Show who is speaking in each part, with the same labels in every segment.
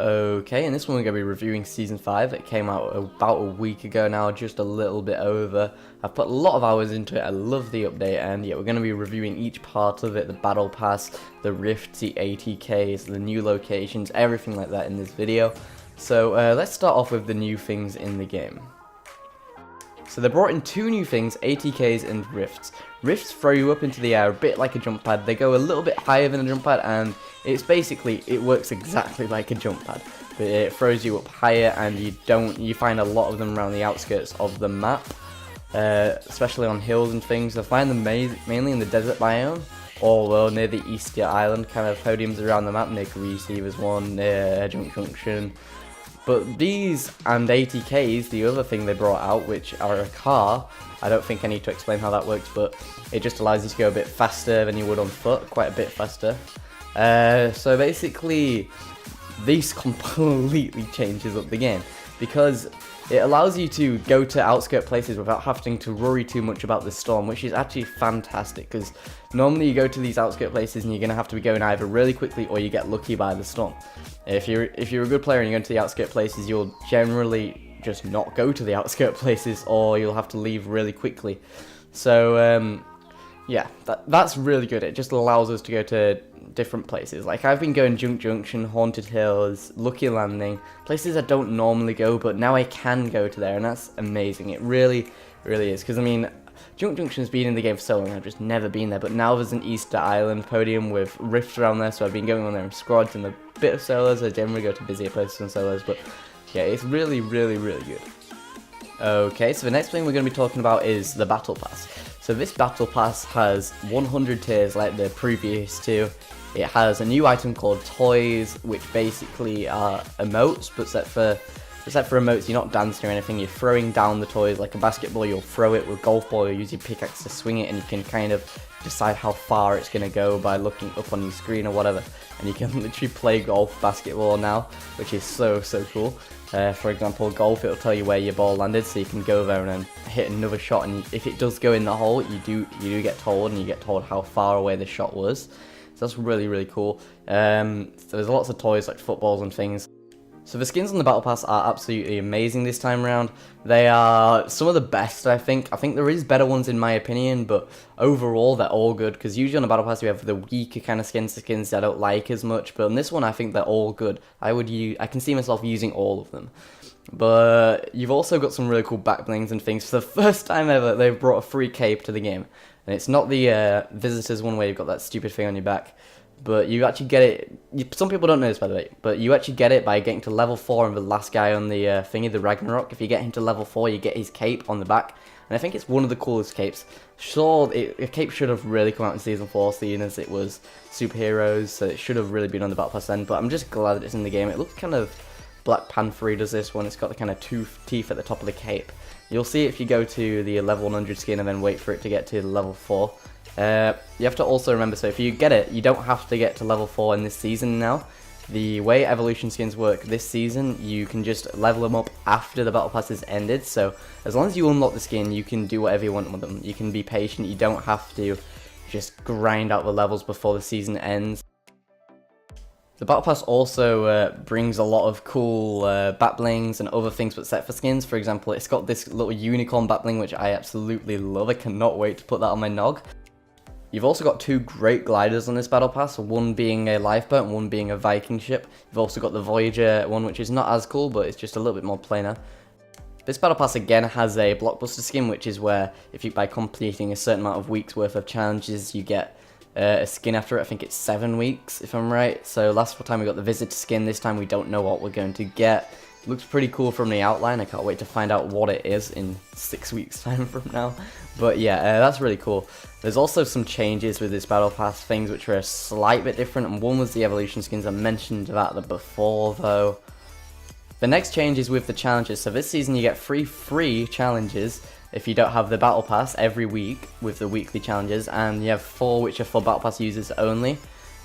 Speaker 1: Okay, in this one we're going to be reviewing Season 5. It came out about a week ago now, just a little bit over. I've put a lot of hours into it, I love the update, and yeah, we're going to be reviewing each part of it, the Battle Pass, the rifts, the A.T.Ks, the new locations, everything like that in this video. So let's start off with the new things in the game. So they brought in two new things, A.T.Ks and rifts. Rifts throw you up into the air a bit like a jump pad. They go a little bit higher than a jump pad, and it's basically, it works exactly like a jump pad, but it throws you up higher, and you find a lot of them around the outskirts of the map, especially on hills and things. I find them mainly in the desert biome, or well, near the Easter Island kind of podiums around the map, near Greasy was one, near Junction. But these and A.T.Ks, the other thing they brought out, which are a car, I don't think I need to explain how that works, but it just allows you to go a bit faster than you would on foot, quite a bit faster. So basically, this completely changes up the game, because it allows you to go to outskirt places without having to worry too much about the storm, which is actually fantastic, because normally you go to these outskirt places and you're going to have to be going either really quickly or you get lucky by the storm. If you're a good player and you go to the outskirt places, you'll generally just not go to the outskirt places, or you'll have to leave really quickly. So yeah, that's really good. It just allows us to go to different places. Like, I've been going Junction, Haunted Hills, Lucky Landing, places I don't normally go, but now I can go to there, and that's amazing. It really, really is, because I mean, Junction's been in the game for so long, I've just never been there, but now there's an Easter Island podium with rifts around there, so I've been going on there in squads and a bit of solos. I generally go to busier places and solos, but yeah, it's really, really, really good. Okay, so the next thing we're going to be talking about is the Battle Pass. So this Battle Pass has 100 tiers like the previous two. It has a new item called Toys, which basically are emotes, but except for emotes, you're not dancing or anything, you're throwing down the toys like a basketball. You'll throw it with golf ball, you'll use your pickaxe to swing it, and you can kind of decide how far it's going to go by looking up on your screen or whatever. And you can literally play golf basketball now, which is so cool. For example, golf, it'll tell you where your ball landed, so you can go there and then hit another shot, and if it does go in the hole, you do get told, and you get told how far away the shot was. So that's really, really cool. So there's lots of toys like footballs and things. So the skins on the Battle Pass are absolutely amazing this time around. They are some of the best, I think. I think there is better ones in my opinion, but overall they're all good, because usually on the Battle Pass you have the weaker kind of skins, the skins I don't like as much, but on this one I think they're all good. I can see myself using all of them. But you've also got some really cool back blings and things. For the first time ever, they've brought a free cape to the game. And it's not the Visitors one where you've got that stupid thing on your back, but you actually get it. Some people don't know this, by the way, but you actually get it by getting to level 4 and the last guy on the thingy, the Ragnarok. If you get him to level 4, you get his cape on the back, and I think it's one of the coolest capes. Sure, the cape should have really come out in Season 4, seeing as it was superheroes, so it should have really been on the Battle Pass then, but I'm just glad that it's in the game. It looks kind of Black Panther-y, does this one. It's got the kind of teeth at the top of the cape. You'll see it if you go to the level 100 skin and then wait for it to get to level 4. You have to also remember, so if you get it, you don't have to get to level 4 in this season now. The way evolution skins work this season, you can just level them up after the Battle Pass has ended, so as long as you unlock the skin, you can do whatever you want with them. You can be patient, you don't have to just grind out the levels before the season ends. The Battle Pass also brings a lot of cool batblings and other things but set for skins. For example, it's got this little unicorn batbling, which I absolutely love. I cannot wait to put that on my nog. You've also got two great gliders on this Battle Pass, one being a lifeboat and one being a Viking ship. You've also got the Voyager one, which is not as cool, but it's just a little bit more plainer. This Battle Pass again has a blockbuster skin, which is where if you by completing a certain amount of weeks worth of challenges, you get a skin after it. I think it's 7 weeks, if I'm right. So last time we got the Visitor skin, this time we don't know what we're going to get. It looks pretty cool from the outline. I can't wait to find out what it is in 6 weeks time from now. But yeah, that's really cool. There's also some changes with this Battle Pass, things which are a slight bit different, and one was the evolution skins. I mentioned that before though. The next change is with the challenges. So this season you get free challenges if you don't have the Battle Pass every week with the weekly challenges, and you have 4 which are for Battle Pass users only.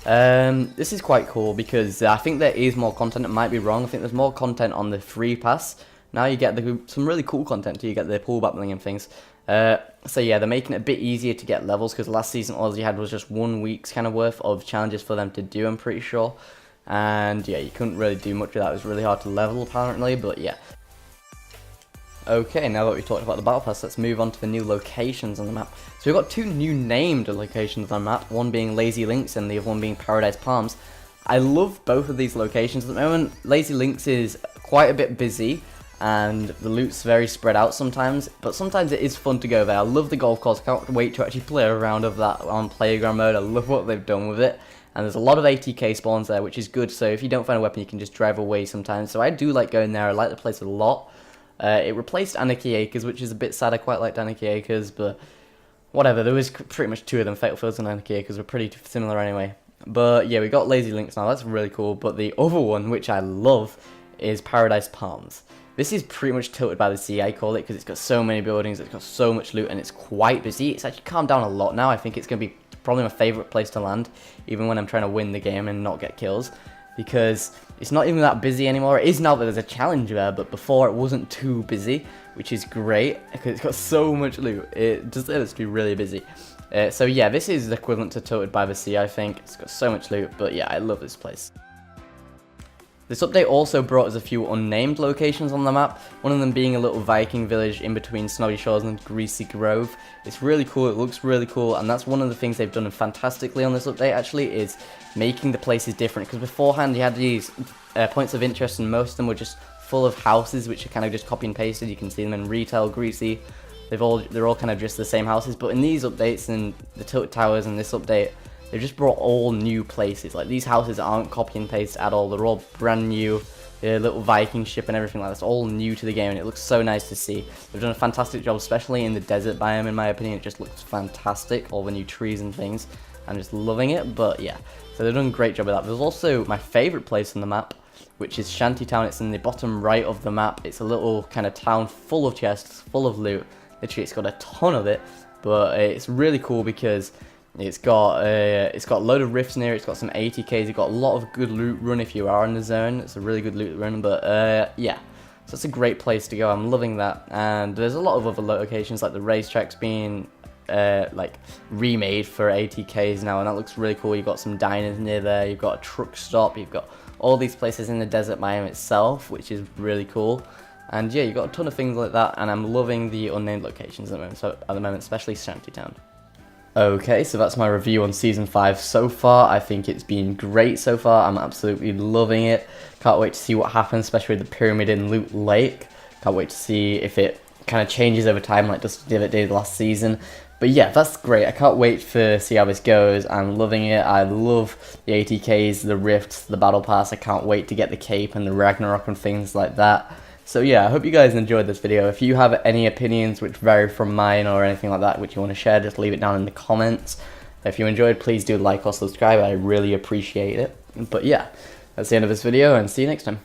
Speaker 1: This is quite cool because I think there is more content. It might be wrong. I think there's more content on the free pass. Now you get some really cool content too. You get the pool battling and things. So yeah, they're making it a bit easier to get levels, because last season all you had was just 1 week's kind of worth of challenges for them to do, I'm pretty sure. and yeah, you couldn't really do much of that. It was really hard to level apparently, but yeah. Okay, now that we've talked about the battle pass, let's move on to the new locations on the map. So we've got 2 new named locations on the map, one being Lazy Links and the other one being Paradise Palms. I love both of these locations at the moment. Lazy Links is quite a bit busy, and the loot's very spread out sometimes, but sometimes it is fun to go there. I love the golf course, can't wait to actually play a round of that on playground mode. I love what they've done with it, and there's a lot of A.T.K spawns there, which is good, so if you don't find a weapon you can just drive away sometimes. So I do like going there, I like the place a lot. It replaced Anarchy Acres, which is a bit sad. I quite liked Anarchy Acres, but whatever, there was pretty much 2 of them. Fatal Fields and Anarchy Acres were pretty similar anyway. But yeah, we got Lazy Links now, that's really cool. But the other one, which I love, is Paradise Palms. This is pretty much tilted by the sea, I call it, because it's got so many buildings, it's got so much loot, and it's quite busy. It's actually calmed down a lot now. I think it's going to be probably my favourite place to land, even when I'm trying to win the game and not get kills, because it's not even that busy anymore. It is now that there's a challenge there, but before it wasn't too busy, which is great, because it's got so much loot. It deserves to be really busy. So yeah, this is equivalent to tilted by the sea, I think. It's got so much loot, but yeah, I love this place. This update also brought us a few unnamed locations on the map, one of them being a little Viking village in between Snobby Shores and Greasy Grove. It's really cool, it looks really cool, and that's one of the things they've done fantastically on this update actually, is making the places different, because beforehand you had these points of interest and most of them were just full of houses which are kind of just copy and pasted. You can see them in Retail, Greasy, they're all kind of just the same houses, but in these updates and the Tilted Towers and this update, they've just brought all new places. Like, these houses aren't copy and paste at all, they're all brand new. The little Viking ship and everything like that's all new to the game, and it looks so nice to see. They've done a fantastic job, especially in the desert biome in my opinion. It just looks fantastic, all the new trees and things. I'm just loving it, but yeah. So they've done a great job of that. There's also my favourite place on the map, which is Shantytown. It's in the bottom right of the map. It's a little kind of town full of chests, full of loot. Literally, it's got a ton of it, but it's really cool because it's got a load of rifts near it. It's got some A.T.Ks. It's got a lot of good loot run if you are in the zone. It's a really good loot run, but yeah. So it's a great place to go. I'm loving that. And there's a lot of other locations, like the racetracks being like remade for A.T.Ks now, and that looks really cool. You've got some diners near there. You've got a truck stop. You've got all these places in the desert biome itself, which is really cool. And yeah, you've got a ton of things like that, and I'm loving the unnamed locations at the moment, especially Shantytown. Okay, so that's my review on Season 5 so far. I think it's been great so far. I'm absolutely loving it. Can't wait to see what happens, especially with the Pyramid in Loot Lake. Can't wait to see if it kind of changes over time like just it did last season. But yeah, that's great. I can't wait to see how this goes. I'm loving it. I love the A.T.Ks, the rifts, the battle pass. I can't wait to get the cape and the Ragnarok and things like that. So yeah, I hope you guys enjoyed this video. If you have any opinions which vary from mine or anything like that which you want to share, just leave it down in the comments. If you enjoyed, please do like or subscribe. I really appreciate it. But yeah, that's the end of this video, and see you next time.